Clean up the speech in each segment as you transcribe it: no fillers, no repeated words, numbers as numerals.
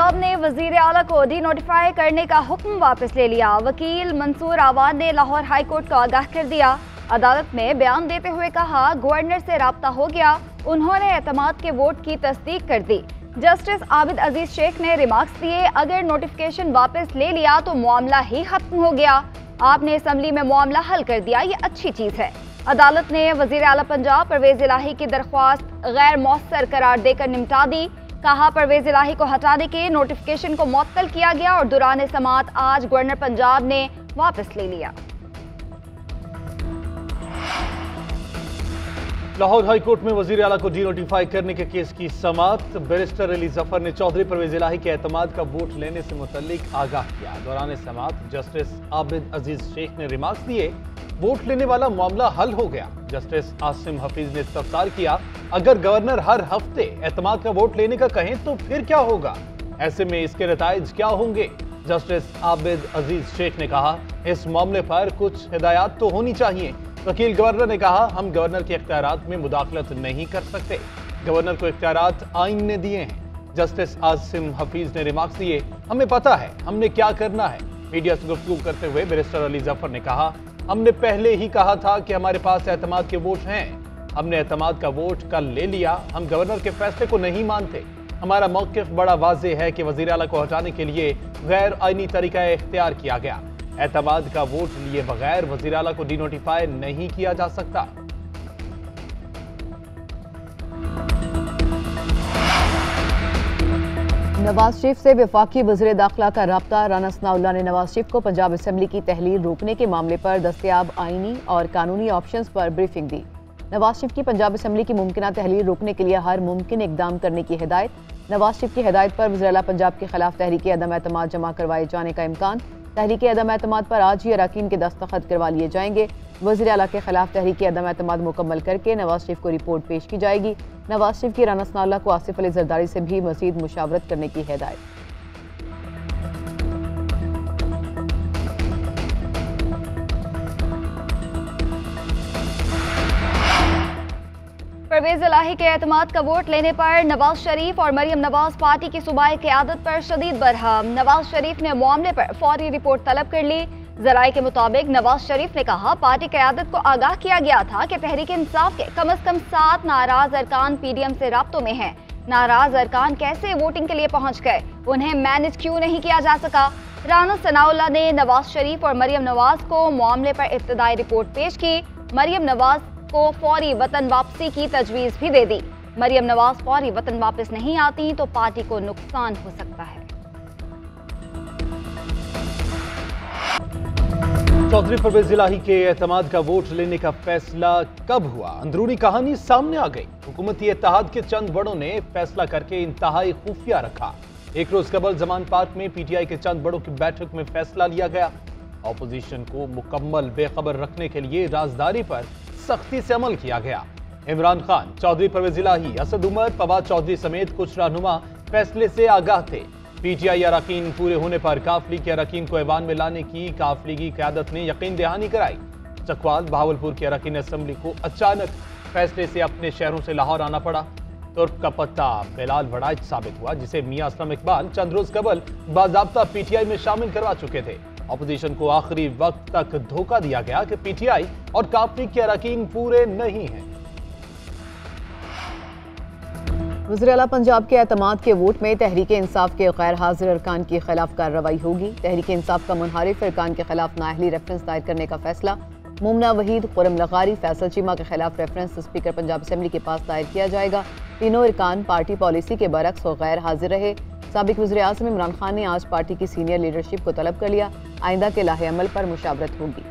पंजाब ने वजीर आला को डी नोटिफाई करने का हुक्म वापस ले लिया। वकील मंसूर आवाद ने लाहौर हाई कोर्ट को आगाह कर दिया। अदालत में बयान देते हुए कहा, गवर्नर से राब्ता हो गया, उन्होंने एतमाद के वोट की तस्दीक कर दी। जस्टिस आबिद अजीज शेख ने रिमार्क्स दिए, अगर नोटिफिकेशन वापस ले लिया तो मामला ही खत्म हो गया। आपने असम्बली में मामला हल कर दिया, ये अच्छी चीज है। अदालत ने वजीर आला पंजाब परवेज इलाही की दरख्वास्त गैर मौसर करार देकर निपटा दी। कहा, परवेज इलाही को हटाने के नोटिफिकेशन को मुअत्तल किया गया और दौरान समाअत आज गवर्नर पंजाब ने वापस ले लिया। लाहौर हाई कोर्ट में वजीर आला को डी नोटिफाई करने के केस की समाअत। बैरिस्टर अली जफर ने चौधरी परवेज इलाही के एतमाद का वोट लेने से मुतल्लिक आगाह किया। दौरान समाअत जस्टिस आबिद अजीज शेख ने रिमार्क्स दिए, वोट लेने वाला मामला हल हो गया। जस्टिस आसिम हफीज ने इस्तफसार किया, अगर गवर्नर हर हफ्ते एतमाद का वोट लेने का कहें तो फिर क्या होगा, ऐसे में इसके नताइज क्या होंगे। जस्टिस आबिद अजीज शेख ने कहा, इस मामले पर कुछ हिदायत तो होनी चाहिए। वकील गवर्नर ने कहा, हम गवर्नर के इख्तियारात में मुदाखलत नहीं कर सकते, गवर्नर को इख्तियारात आइन ने दिए हैं। जस्टिस आसिम हफीज ने रिमार्क्स दिए, हमें पता है हमने क्या करना है। मीडिया से गुफ्तगू करते हुए बैरिस्टर अली जफर ने कहा, हमने पहले ही कहा था कि हमारे पास एतमाद के वोट हैं, हमने एतमाद का वोट कल ले लिया। हम गवर्नर के फैसले को नहीं मानते। हमारा मौक़िफ़ बड़ा वाज़ेह है कि वज़ीर आला को हटाने के लिए गैर आइनी तरीका इख्तियार किया गया। एतमाद का वोट लिए बगैर वज़ीर आला को डी नोटिफाई नहीं किया जा सकता। नवाज शरीफ से वफाकी वज़ीर दाखिला का राब्ता। राना सनाउल्लाह ने नवाज शरीफ को पंजाब असम्बली की तहलील रोकने के मामले पर दस्तयाब आइनी और कानूनी ऑप्शंस पर ब्रीफिंग दी। नवाज शरीफ की पंजाब असम्बली की मुमकिन तहलील रोकने के लिए हर मुमकिन इकदाम करने की हिदायत। नवाज शरीफ की हिदायत पर वज़ीर आला पंजाब के खिलाफ तहरीक अदम एतमाद जमा करवाए जाने का इम्कान। तहरीक अदम एतमाद पर आज ही अरकान के दस्तखत करवा लिए जाएंगे। वज़ीर आला के खिलाफ तहरीक अदम एतमाद मुकम्मल करके नवाज शरीफ को रिपोर्ट पेश की जाएगी। नवाज शरीफ की राना सनाउल्लाह को आसिफ अली जरदारी से भी मज़ीद मुशावरत करने की हिदायत। परवेज इलाही के एतमाद का वोट लेने पर नवाज शरीफ और मरियम नवाज पार्टी की सूबाई क़यादत पर शदीद बरहम। नवाज शरीफ ने मामले पर फौरी रिपोर्ट तलब कर ली। ज़राए के मुताबिक नवाज शरीफ ने कहा, पार्टी क़यादत को आगाह किया गया था कि तहरीक इंसाफ के कम अज कम 7 नाराज अरकान PDM से राब्तों में हैं। नाराज अरकान कैसे वोटिंग के लिए पहुंच गए, उन्हें मैनेज क्यों नहीं किया जा सका। राना सनाउल्लाह ने नवाज शरीफ और मरियम नवाज को मामले पर इब्तदाई रिपोर्ट पेश की। मरियम नवाज को फौरी वतन वापसी की तजवीज़ भी दे दी। मरियम नवाज फौरी वतन वापस नहीं आती तो पार्टी को नुकसान हो सकता है। चौधरी परवेज इलाही के एतमाद का वोट लेने का फैसला कब हुआ, अंदरूनी कहानी सामने आ गई। हुकूमती इत्तेहाद के चंद बड़ों ने फैसला करके इंतहाई खुफिया रखा। एक रोज कबल जमान पार्क में PTI के चंद बड़ों की बैठक में फैसला लिया गया। ऑपोजिशन को मुकम्मल बेखबर रखने के लिए राजदारी पर सख्ती से अमल किया गया। इमरान खान, चौधरी परवेज इलाही, असद उमर, फवाद चौधरी समेत कुछ रहनुमा फैसले से आगाह थे। PTI अरकान पूरे होने पर काफली के अरकान को ऐवान में लाने की काफली की क़यादत ने यकीन दहानी कराई। चकवाल, बहावलपुर के अरकान असम्बली को अचानक फैसले से अपने शहरों से लाहौर आना पड़ा। तुर्क का पत्ता बिलाल वड़ाइच साबित हुआ, जिसे मियां असलम इकबाल चंद रोज कबल बाज़ाब्ता PTI में शामिल करवा चुके थे। अपोजिशन को आखिरी वक्त तक धोखा दिया गया कि PTI और काफली के अरकान पूरे नहीं हैं। वज़ीर आला पंजाब के एतमाद के वोट में तहरीक इंसाफ के गैर हाजिर अरकान के खिलाफ कार्रवाई होगी। तहरीक इंसाफ का मुनहरिफ अरकान के खिलाफ नाअहली रेफरेंस दायर करने का फैसला। मुमना वहीद, खुरम लगारी, फैसल चीमा के खिलाफ रेफरेंस स्पीकर पंजाब असम्बली के पास दायर किया जाएगा। तीनों अरकान पार्टी पॉलिसी के बरक्स और गैर हाजिर रहे। साबिक वज़ीर आज़म इमरान खान ने आज पार्टी की सीनियर लीडरशिप को तलब कर लिया। आइंदा के लाहे अमल पर मुशावरत होगी।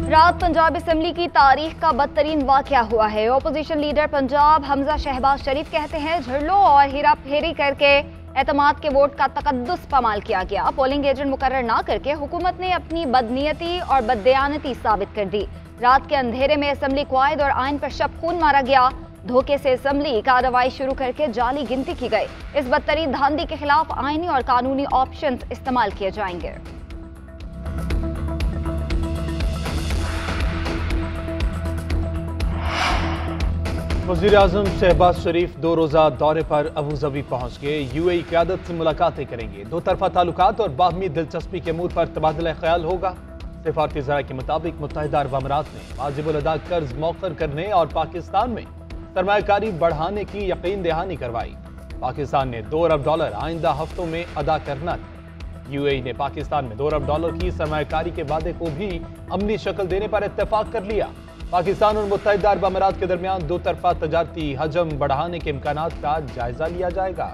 रात पंजाब असम्बली की तारीख का बदतरीन वाकया हुआ है। ओपोजिशन लीडर पंजाब हमजा शहबाज शरीफ कहते हैं, झड़लों और हेरा फेरी करके एतमाद के वोट का तकद्दुस पामाल किया गया। पोलिंग एजेंट मुकर्रर ना करके हुकूमत ने अपनी बदनीयती और बददयानती साबित कर दी। रात के अंधेरे में असम्बली क्वायद और आइन पर शब खून मारा गया। धोखे से असम्बली कार्रवाई शुरू करके जाली गिनती की गई। इस बदतरीन धांधली के खिलाफ आइनी और कानूनी ऑप्शन इस्तेमाल किए जाएंगे। वज़ीर-ए-आज़म शहबाज शरीफ 2 रोज़ा दौरे पर अबू धाबी पहुँच गए। यूएई क़यादत से मुलाकातें करेंगे। 2 तरफ़ा ताल्लुकात और बाहमी दिलचस्पी के अमूर पर तबादला ख्याल होगा। सिफारती ज़राए के मुताबिक मुत्तहिदा अरब अमारात ने वाजिबुल अदा कर्ज मौखर करने और पाकिस्तान में सरमायाकारी बढ़ाने की यकीन दहानी करवाई। पाकिस्तान ने $2 अरब आइंदा हफ्तों में अदा करना है। यूएई ने पाकिस्तान में $2 अरब की सरमायाकारी के वादे को भी अमली शक्ल देने पर इत्तेफाक कर लिया। पाकिस्तान और मुत्तहिदा अरब अमारात के दरमियान 2 तरफ़ा तजारती हजम बढ़ाने के इम्कानात का जायजा लिया जाएगा।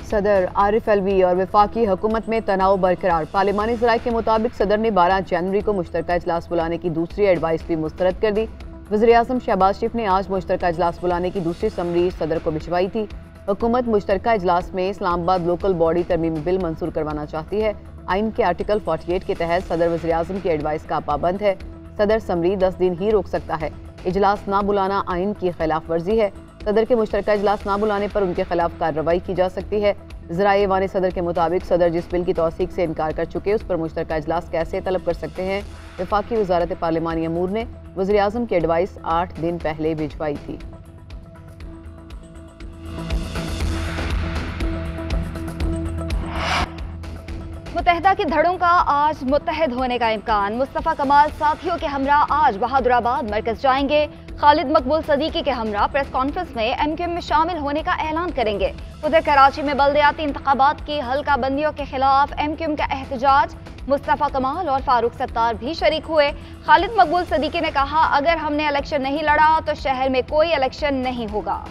सदर आरिफ अलवी और वफाकी हुकूमत में तनाव बरकरार। पार्लिमानी ज़राए के मुताबिक सदर ने 12 जनवरी को मुश्तरका इजलास बुलाने की दूसरी एडवाइस भी मुस्तरद कर दी। वज़ीर-ए-आज़म शहबाज शरीफ ने आज मुश्तरका इजलास बुलाने की दूसरी समरी सदर को भिजवाई थी। हुकूमत मुश्तरका इजलास में इस्लामाबाद लोकल बॉडी तरमीमी बिल मंजूर करवाना चाहती है। आइन के आर्टिकल 48 के तहत सदर वज़ीर-ए-आज़म की एडवाइस का पाबंद है। सदर समरी 10 दिन ही रोक सकता है। इजलास ना बुलाना आइन की खिलाफ वर्जी है। सदर के मुश्तरका इजलास ना बुलाने पर उनके खिलाफ कार्रवाई की जा सकती है। ज़राए वाने सदर के मुताबिक सदर जिस बिल की तौसीक से इनकार कर चुके उस पर मुश्तरका इजलास कैसे तलब कर सकते हैं। वफाकी वजारत पार्लिमानी अमूर ने वज़ीर-ए-आज़म की एडवाइस 8 दिन पहले भिजवाई थी। मुत्तहिदा की धड़ों का आज मुत्तहिद होने का इम्कान। मुस्तफ़ा कमाल साथियों के हमरा आज बहादुराबाद मरकज जाएंगे। खालिद मकबूल सदीकी के हमरा प्रेस कॉन्फ्रेंस में एमक्यूएम में शामिल होने का ऐलान करेंगे। उधर कराची में बल्दियाती इंतखाबात की हल्का बंदियों के खिलाफ एमक्यूएम का एहतजाज। मुस्तफ़ा कमाल और फारूक सत्तार भी शरीक हुए। खालिद मकबूल सदीकी ने कहा, अगर हमने इलेक्शन नहीं लड़ा तो शहर में कोई इलेक्शन नहीं होगा।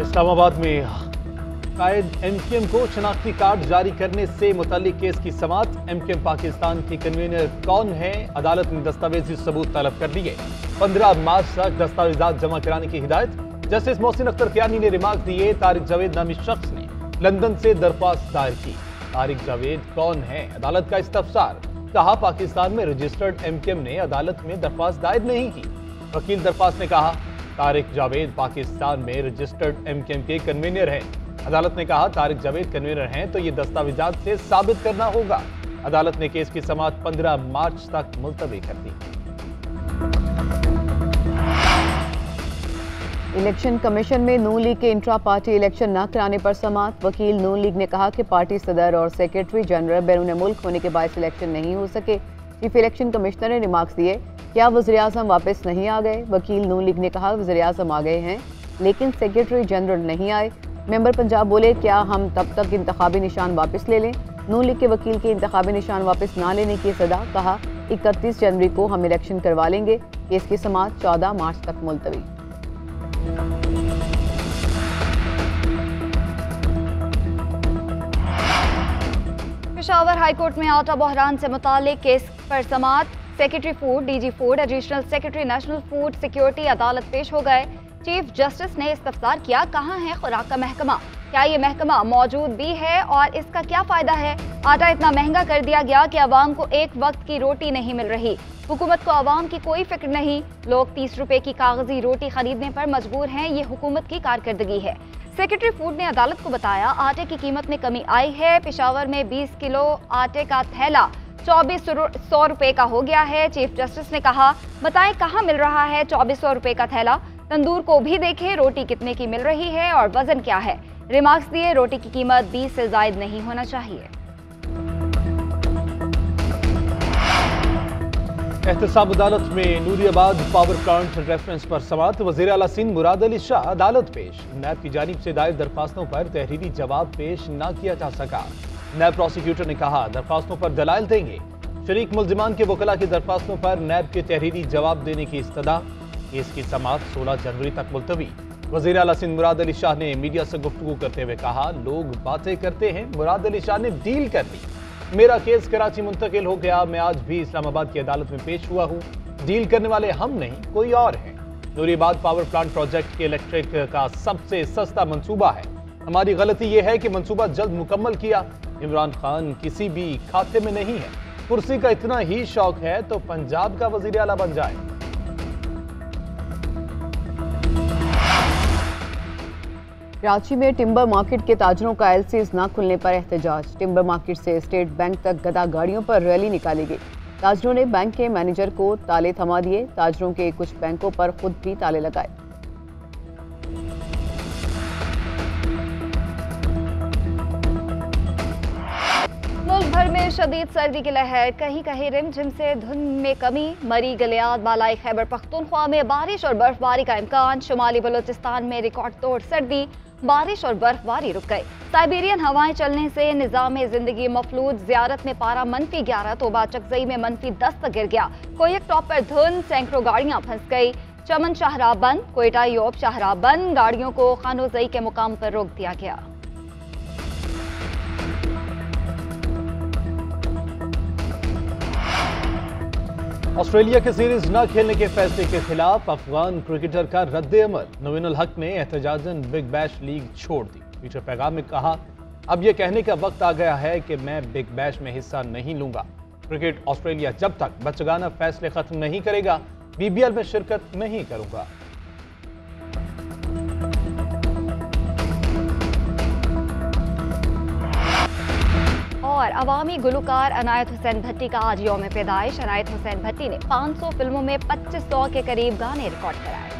इस्लामाबाद में कायद एमक्यूएम को शनाख्ती कार्ड जारी करने से मुताल्लिक केस की समाअत। एमक्यूएम पाकिस्तान की कन्वीनर कौन है, अदालत ने दस्तावेजी सबूत तलब कर लिए। 15 मार्च तक दस्तावेजात जमा कराने की हिदायत। जस्टिस मोहसिन अख्तर कियानी ने रिमार्क दिए। तारिक जावेद नामी शख्स ने लंदन से दरख्वास्त दायर की। तारिक जावेद कौन है, अदालत का इस्तफसार। कहा, पाकिस्तान में रजिस्टर्ड एमक्यूएम ने अदालत में दरख्वास्त दायर नहीं की। वकील दरख्वास्त ने कहा, तारिक जावेद पाकिस्तान में रजिस्टर्ड एमक्यूएम के कन्वीनर हैं। अदालत ने कहा, तारिक जावेद कन्वीनर हैं तो ये दस्तावेजात से साबित करना होगा। अदालत ने केस की समाअत 15 मार्च तक मुलतवी कर दी। इलेक्शन कमीशन में नून लीग के इंट्रा पार्टी इलेक्शन न कराने पर समाअत। वकील नून लीग ने कहा कि पार्टी सदर और सेक्रेटरी जनरल बैरून मुल्क होने के बायस इलेक्शन नहीं हो सके। चीफ इलेक्शन कमिश्नर ने रिमार्क्स दिए, क्या वज़ीर-ए-आज़म वापस नहीं आ गए? वकील नून लीग ने कहा, वज़ीर-ए-आज़म आ गए हैं लेकिन सेक्रेटरी जनरल नहीं आए। मेंबर पंजाब बोले, क्या हम तब तक इंतखाबी निशान वापस ले लें? नून लीग के वकील के इंतखाबी निशान वापस ना लेने की सदा। कहा, 31 जनवरी को हम इलेक्शन करवा लेंगे। केस की समाअत 14 मार्च तक मुलतवी। पेशावर हाईकोर्ट में आटा बहरान से मुतालिक केस पर समाअत। Secretary food, DG food, additional secretary national food security अदालत पेश हो गए। चीफ जस्टिस ने इस्तफसार किया, कहाँ है खुराक का महकमा? क्या ये महकमा मौजूद भी है और इसका क्या फायदा है? आटा इतना महंगा कर दिया गया कि आवाम को एक वक्त की रोटी नहीं मिल रही। हुकूमत को आवाम की कोई फिक्र नहीं। लोग 30 रुपए की कागजी रोटी खरीदने पर मजबूर हैं। ये हुकूमत की कारकर्दगी है। सेक्रेटरी फूड ने अदालत को बताया, आटे की कीमत में कमी आई है। पेशावर में 20 किलो आटे का थैला 2400 रुपए का हो गया है। चीफ जस्टिस ने कहा, बताएं कहाँ मिल रहा है 2400 रुपए का थैला? तंदूर को भी देखें, रोटी कितने की मिल रही है और वजन क्या है? रिमार्क्स दिए, रोटी की कीमत 20 से जायद नहीं होना चाहिए। एहतसाब अदालत में नूरियाबाद पावर प्लांट रेफरेंस पर समाअत। वज़ीर आला सिंध मुराद अली शाह अदालत पेश। नैब की जानिब से दायर दरख्वास्तों पर तहरीरी जवाब पेश न किया जा सका। नैब प्रोसिक्यूटर ने कहा, दरख्वास्तों पर दलाइल देंगे। शरीक मुल्जिमान के वकला की दरख्वास्तों पर नैब के तहरीरी जवाब देने की इस्तदा। केस की समाअत 16 जनवरी तक मुलतवी। वज़ीर आला सिंध मुराद अली शाह ने मीडिया से गुफ्तगू करते हुए कहा, लोग बातें करते हैं, मुराद अली शाह ने डील कर ली। मेरा केस कराची मुंतकिल हो गया। मैं आज भी इस्लामाबाद की अदालत में पेश हुआ हूँ। डील करने वाले हम नहीं, कोई और है। नूरियाबाद पावर प्लांट प्रोजेक्ट के इलेक्ट्रिक का सबसे सस्ता मंसूबा है। हमारी गलती यह है कि मंसूबा जल्द मुकम्मल किया। इमरान खान किसी भी खाते में नहीं है। कुर्सी का इतना ही शौक है तो पंजाब का वज़ीर आला बन जाए। कराची में टिम्बर मार्केट के ताजरों का एलसीज न खुलने पर एहतजाज। टिम्बर मार्केट से स्टेट बैंक तक गदा गाड़ियों पर रैली निकाली गई। ताजरों ने बैंक के मैनेजर को ताले थमा दिए। ताजरों के कुछ बैंकों पर खुद भी ताले लगाए। मुल्क भर में शदीद सर्दी की लहर, कहीं कहीं रिमझिम से धुंध में कमी। मरी गलियात बालाई खैबर पख्तूनख्वा में बारिश और बर्फबारी का इम्कान। शुमाली बलोचिस्तान में रिकॉर्ड तोड़ सर्दी, बारिश और बर्फबारी रुक गई। साइबेरियन हवाएं चलने से निजाम जिंदगी मफलूज। जियारत में पारा -11, तोबा चकजई में -10 तक गिर गया। कोयक टॉप पर धुंध, सैकड़ों गाड़ियां फंस गई। चमन शाहराह बंद, कोयटा योब शाहराह बंद। गाड़ियों को खानोजई के मुकाम पर रोक दिया गया। ऑस्ट्रेलिया की सीरीज न खेलने के फैसले के खिलाफ अफगान क्रिकेटर का रद्द-ए-अमल। नवीनुल हक ने एहतजाजन बिग बैश लीग छोड़ दी। ट्विटर पैगाम में कहा, अब यह कहने का वक्त आ गया है कि मैं बिग बैश में हिस्सा नहीं लूंगा। क्रिकेट ऑस्ट्रेलिया जब तक बचगाना फैसले खत्म नहीं करेगा, बीबीएल में शिरकत नहीं करूंगा। और अवामी गुलकार अनायत हुसैन भट्टी का आज यौम पैदाइश। अनायत हुसैन भट्टी ने 500 फिल्मों में 2500 के करीब गाने रिकॉर्ड कराए।